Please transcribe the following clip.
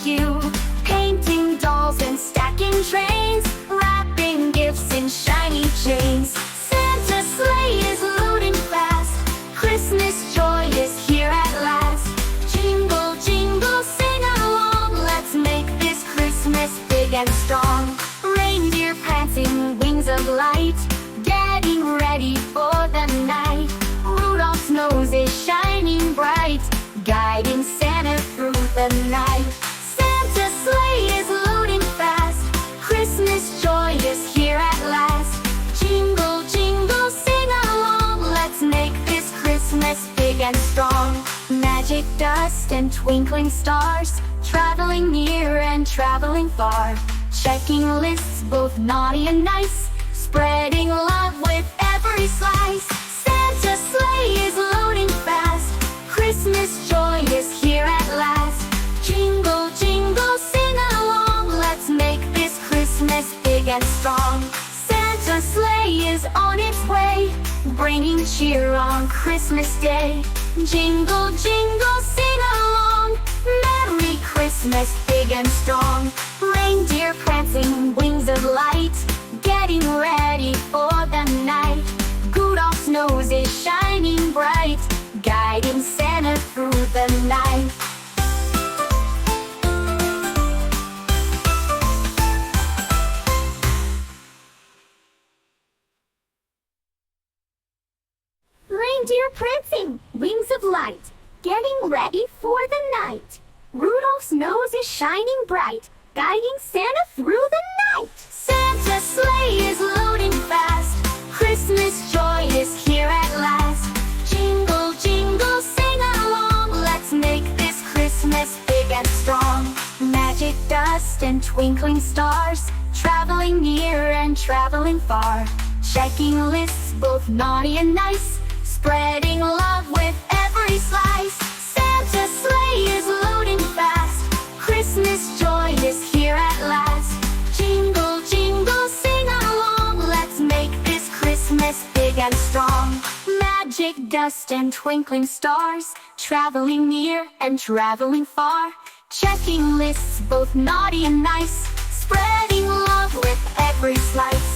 you, painting dolls and stacking trains, wrapping gifts in shiny chains. Santa's sleigh is loading fast, Christmas joy is here at last. Jingle, jingle, sing along, let's make this Christmas big and strong. Reindeer prancing, wings of light, getting ready for the night. Rudolph's nose is shining bright, guiding Santa through the night. Santa's sleigh is loading fast, Christmas joy is here at last. Jingle, jingle, sing along, let's make this Christmas big and strong. Magic dust and twinkling stars, traveling near and traveling far. Checking lists both naughty and nice, spreading love with every slice. Santa's sleigh is loading fast, Christmas joy is here at last. Jingle, jingle, sing along, let's make this Christmas big and strong. Santa's sleigh is on its way, bringing cheer on Christmas Day. Jingle, jingle, sing along, Merry Christmas big and strong. Reindeer prancing, wings of light, getting ready for the night. Rudolph's nose is shining bright, guiding Santa through the night. Reindeer prancing, wings of light, getting ready for the night. Rudolph's nose is shining bright, guiding Santa through the night. Santa's sleigh is loading fast, Christmas joy is here at last. Jingle, jingle, sing along, let's make this Christmas big and strong. Magic dust and twinkling stars, traveling near and traveling far. Checking lists both naughty and nice, spreading love with every slice. Santa's sleigh is loading fast, Christmas joy is here at last. Jingle, jingle, sing along, let's make this Christmas big and strong. Magic dust and twinkling stars, traveling near and traveling far. Checking lists both naughty and nice, spreading love with every slice.